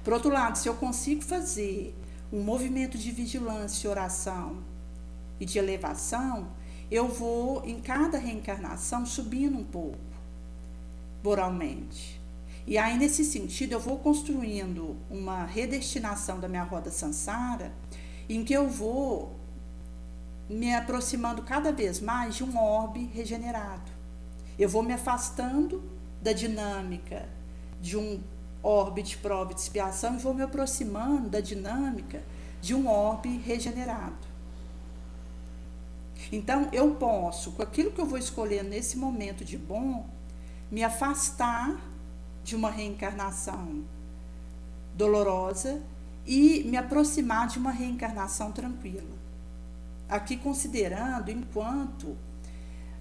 Por outro lado, se eu consigo fazer um movimento de vigilância, oração e de elevação, eu vou, em cada reencarnação, subindo um pouco, moralmente. E aí, nesse sentido, eu vou construindo uma redestinação da minha roda samsara, em que eu vou me aproximando cada vez mais de um orbe regenerado. Eu vou me afastando da dinâmica de um orbe de prova e de expiação e vou me aproximando da dinâmica de um orbe regenerado. Então, eu posso, com aquilo que eu vou escolher nesse momento de bom, me afastar de uma reencarnação dolorosa e me aproximar de uma reencarnação tranquila. Aqui considerando enquanto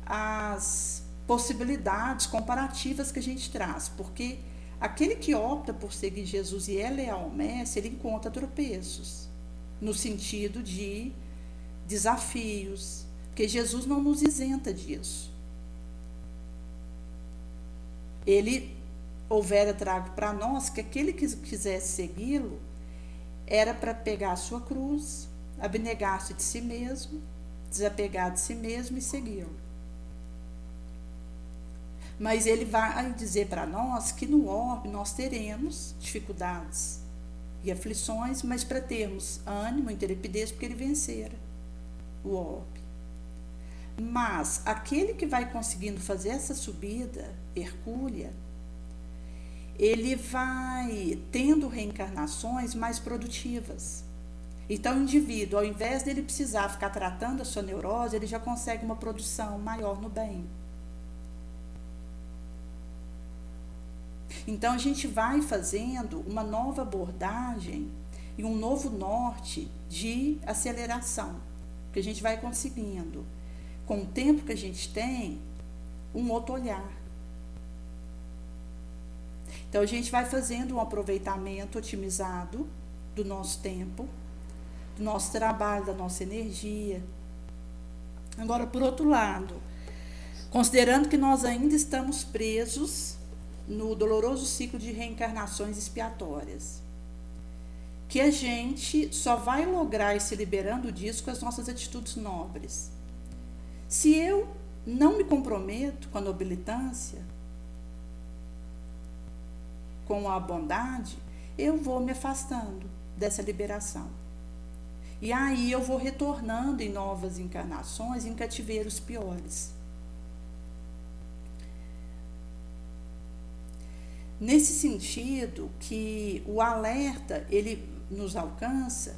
as possibilidades comparativas que a gente traz, porque aquele que opta por seguir Jesus e é leal ao Mestre, ele encontra tropeços, no sentido de desafios, porque Jesus não nos isenta disso. Ele houvera trago para nós que aquele que quisesse segui-lo era para pegar a sua cruz, abnegar-se de si mesmo, desapegar de si mesmo e segui-lo. Mas ele vai dizer para nós que no orbe nós teremos dificuldades e aflições, mas para termos ânimo, intrepidez, porque ele vencera o orbe. Mas aquele que vai conseguindo fazer essa subida hercúlea, ele vai tendo reencarnações mais produtivas. Então, o indivíduo, ao invés dele precisar ficar tratando a sua neurose, ele já consegue uma produção maior no bem. Então, a gente vai fazendo uma nova abordagem e um novo norte de aceleração, que a gente vai conseguindo, com o tempo que a gente tem, um outro olhar. Então, a gente vai fazendo um aproveitamento otimizado do nosso tempo, do nosso trabalho, da nossa energia. Agora, por outro lado, considerando que nós ainda estamos presos no doloroso ciclo de reencarnações expiatórias, que a gente só vai lograr ir se liberando disso com as nossas atitudes nobres. Se eu não me comprometo com a nobilitância, com a bondade, eu vou me afastando dessa liberação. E aí eu vou retornando em novas encarnações, em cativeiros piores. Nesse sentido que o alerta, ele nos alcança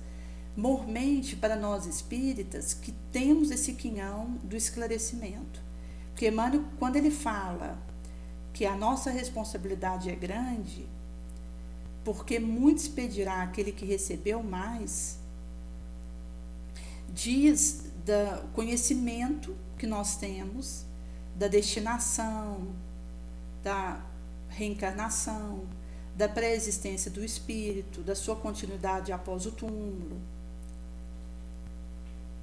mormente para nós espíritas que temos esse quinhão do esclarecimento. Porque Emmanuel, quando ele fala que a nossa responsabilidade é grande, porque muito se pedirá aquele que recebeu mais, diz do conhecimento que nós temos, da destinação, da reencarnação, da pré-existência do espírito, da sua continuidade após o túmulo,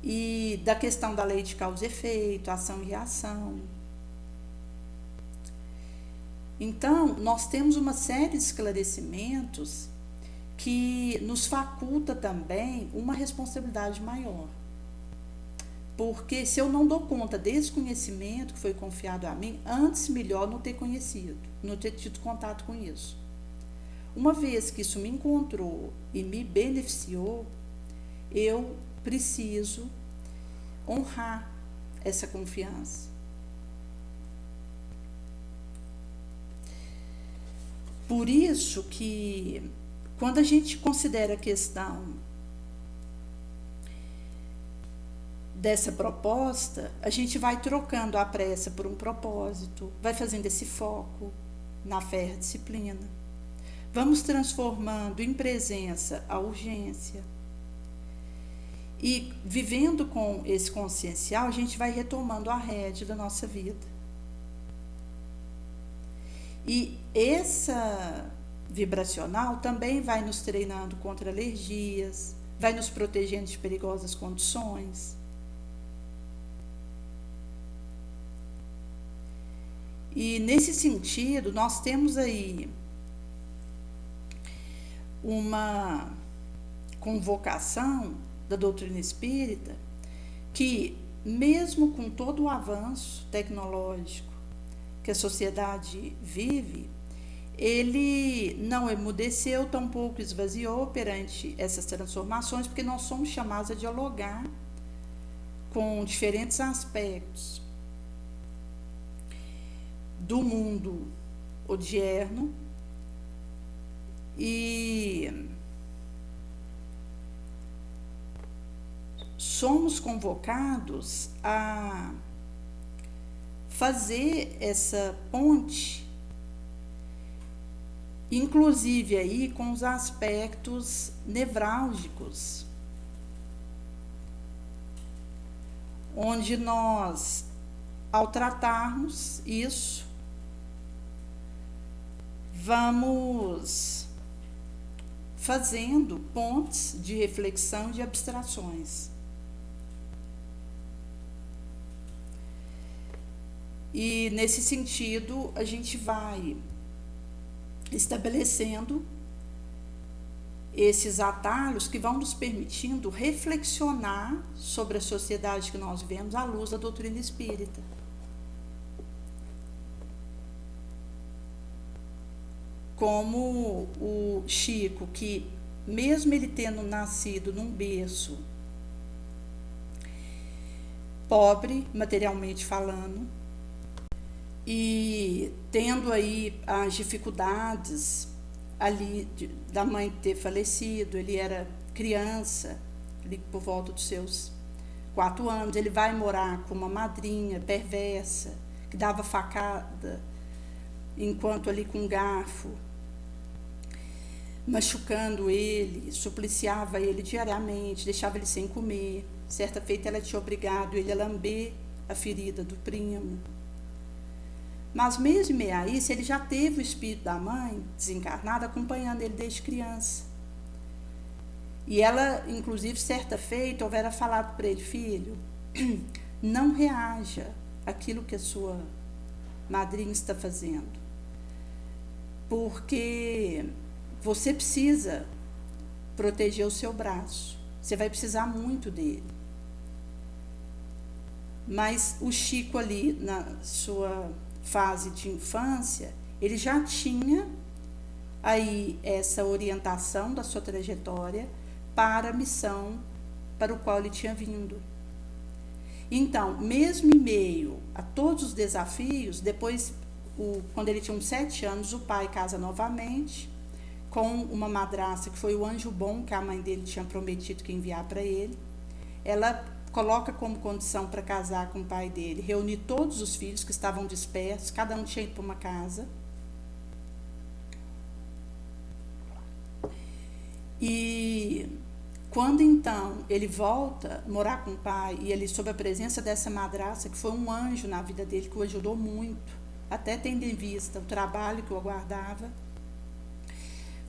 e da questão da lei de causa e efeito, ação e reação. Então, nós temos uma série de esclarecimentos que nos faculta também uma responsabilidade maior. Porque se eu não dou conta desse conhecimento que foi confiado a mim, antes melhor não ter conhecido, não ter tido contato com isso. Uma vez que isso me encontrou e me beneficiou, eu preciso honrar essa confiança. Por isso que, quando a gente considera a questão dessa proposta, a gente vai trocando a pressa por um propósito, vai fazendo esse foco na fé e a disciplina. Vamos transformando em presença a urgência. E vivendo com esse consciencial, a gente vai retomando a rédea da nossa vida. E essa vibracional também vai nos treinando contra alergias, vai nos protegendo de perigosas condições. E nesse sentido, nós temos aí uma convocação da doutrina espírita que, mesmo com todo o avanço tecnológico que a sociedade vive, ele não emudeceu, tampouco esvaziou perante essas transformações, porque nós somos chamados a dialogar com diferentes aspectos do mundo odierno e somos convocados a fazer essa ponte, inclusive aí com os aspectos nevrálgicos, onde nós, ao tratarmos isso, vamos fazendo pontes de reflexão e de abstrações. E, nesse sentido, a gente vai estabelecendo esses atalhos que vão nos permitindo reflexionar sobre a sociedade que nós vivemos à luz da doutrina espírita. Como o Chico, que mesmo ele tendo nascido num berço pobre, materialmente falando, e tendo aí as dificuldades ali da mãe ter falecido. Ele era criança, ali por volta dos seus 4 anos, ele vai morar com uma madrinha perversa, que dava facada, enquanto ali com um garfo, machucando ele, supliciava ele diariamente, deixava ele sem comer. Certa feita ela tinha obrigado ele a lamber a ferida do primo. Mas mesmo a isso, ele já teve o espírito da mãe desencarnada acompanhando ele desde criança. E ela, inclusive, certa feita, houvera falado para ele: filho, não reaja àquilo que a sua madrinha está fazendo, porque você precisa proteger o seu braço, você vai precisar muito dele. Mas o Chico ali, na sua fase de infância, ele já tinha aí essa orientação da sua trajetória para a missão para o qual ele tinha vindo. Então, mesmo em meio a todos os desafios, depois, quando ele tinha uns 7 anos, o pai casa novamente com uma madrasta que foi o anjo bom que a mãe dele tinha prometido que ia enviar para ele. Ela coloca como condição para casar com o pai dele reunir todos os filhos que estavam dispersos, cada um tinha ido para uma casa. E quando então ele volta a morar com o pai, e ele, sob a presença dessa madrasta, que foi um anjo na vida dele, que o ajudou muito, até tendo em vista o trabalho que o aguardava,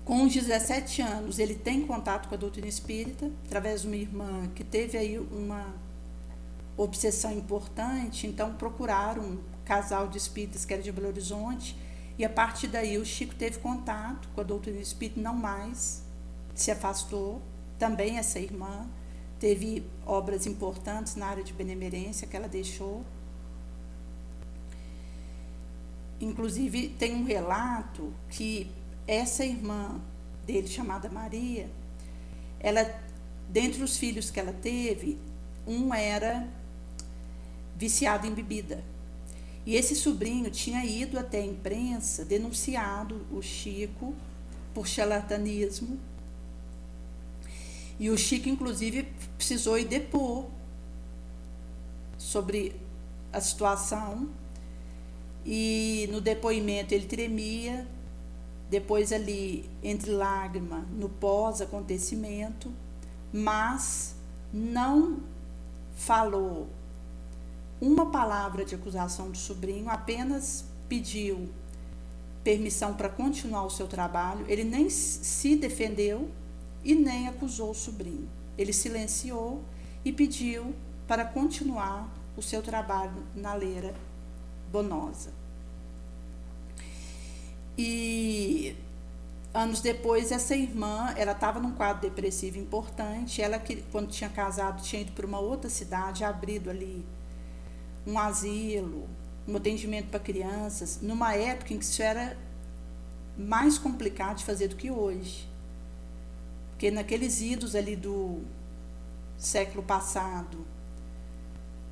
com os 17 anos ele tem contato com a doutrina espírita, através de uma irmã que teve aí uma obsessão importante. Então procuraram um casal de espíritas que era de Belo Horizonte, e a partir daí o Chico teve contato com a doutrina espírita, não mais se afastou. Também essa irmã teve obras importantes na área de benemerência que ela deixou. Inclusive tem um relato que essa irmã dele, chamada Maria, ela, dentre os filhos que ela teve, um era viciado em bebida. E esse sobrinho tinha ido até a imprensa, denunciado o Chico por charlatanismo. E o Chico, inclusive, precisou ir depor sobre a situação. E no depoimento ele tremia. Depois ali, entre lágrima, no pós-acontecimento, mas não falou uma palavra de acusação do sobrinho, apenas pediu permissão para continuar o seu trabalho. Ele nem se defendeu e nem acusou o sobrinho. Ele silenciou e pediu para continuar o seu trabalho na Leira Bonosa. E anos depois, essa irmã, ela estava num quadro depressivo importante. Ela, que quando tinha casado, tinha ido para uma outra cidade, abrido ali um asilo, um atendimento para crianças, numa época em que isso era mais complicado de fazer do que hoje. Porque naqueles idos ali do século passado,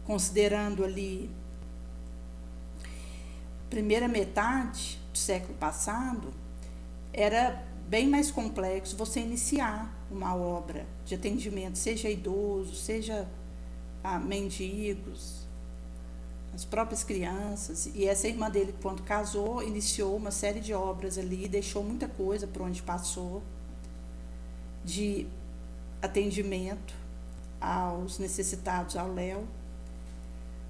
considerando ali primeira metade do século passado, era bem mais complexo você iniciar uma obra de atendimento, seja idoso, seja a mendigos, as próprias crianças. E essa irmã dele, quando casou, iniciou uma série de obras ali, deixou muita coisa por onde passou, de atendimento aos necessitados, ao léu.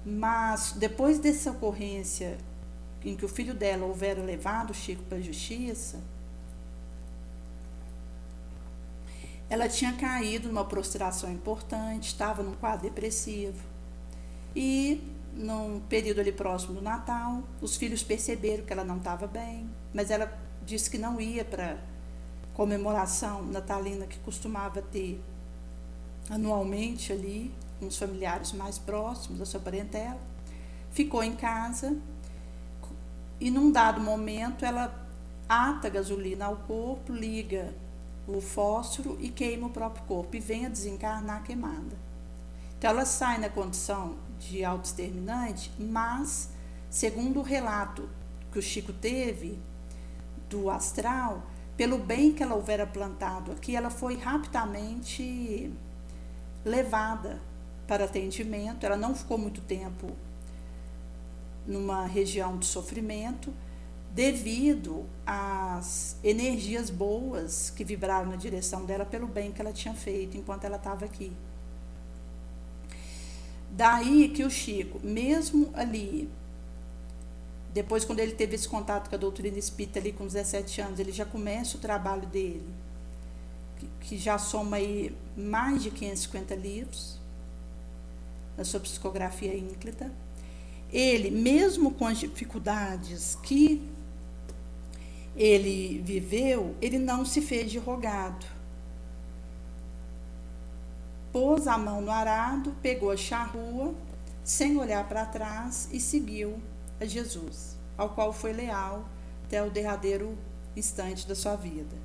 Mas depois dessa ocorrência em que o filho dela houvera levado o Chico para a justiça, ela tinha caído numa prostração importante, estava num quadro depressivo. E num período ali próximo do Natal, os filhos perceberam que ela não estava bem, mas ela disse que não ia para comemoração natalina que costumava ter anualmente ali com os familiares mais próximos da sua parentela. Ficou em casa e num dado momento ela ata gasolina ao corpo, liga o fósforo e queima o próprio corpo e vem a desencarnar queimada. Então ela sai na condição de autoexterminante, mas segundo o relato que o Chico teve do astral, pelo bem que ela houvera plantado aqui, ela foi rapidamente levada para atendimento. Ela não ficou muito tempo numa região de sofrimento, devido às energias boas que vibraram na direção dela pelo bem que ela tinha feito enquanto ela estava aqui. Daí que o Chico, mesmo ali, depois quando ele teve esse contato com a doutrina espírita ali com 17 anos, ele já começa o trabalho dele, que já soma aí mais de 550 livros, na sua psicografia ínclita. Ele, mesmo com as dificuldades que ele viveu, ele não se fez de rogado. Pôs a mão no arado, pegou a charrua, sem olhar para trás, e seguiu a Jesus, ao qual foi leal até o derradeiro instante da sua vida.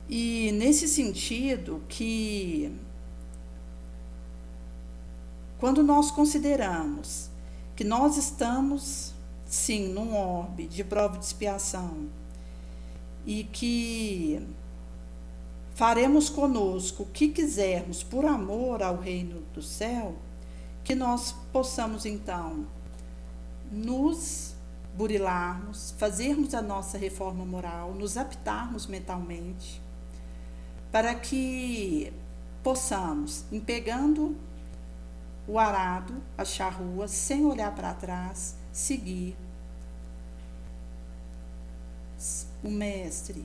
E nesse sentido que, quando nós consideramos que nós estamos, sim, num orbe de prova de expiação, e que faremos conosco o que quisermos por amor ao reino do céu, que nós possamos então nos burilarmos, fazermos a nossa reforma moral, nos aptarmos mentalmente, para que possamos, empregando o arado, a charrua, sem olhar para trás, seguir o mestre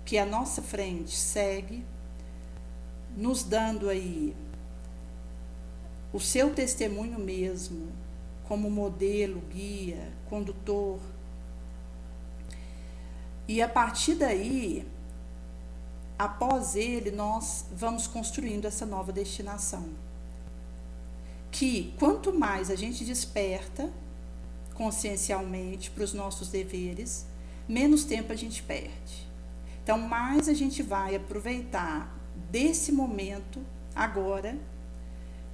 que à nossa frente segue, nos dando aí o seu testemunho mesmo, como modelo, guia, condutor. E a partir daí, após ele, nós vamos construindo essa nova destinação. Que quanto mais a gente desperta consciencialmente para os nossos deveres, menos tempo a gente perde. Então, mais a gente vai aproveitar desse momento, agora,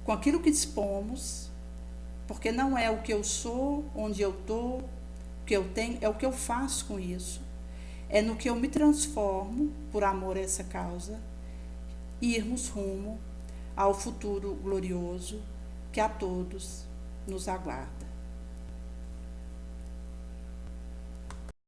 com aquilo que dispomos, porque não é o que eu sou, onde eu estou, o que eu tenho, é o que eu faço com isso. É no que eu me transformo, por amor a essa causa, irmos rumo ao futuro glorioso que a todos nos aguarda.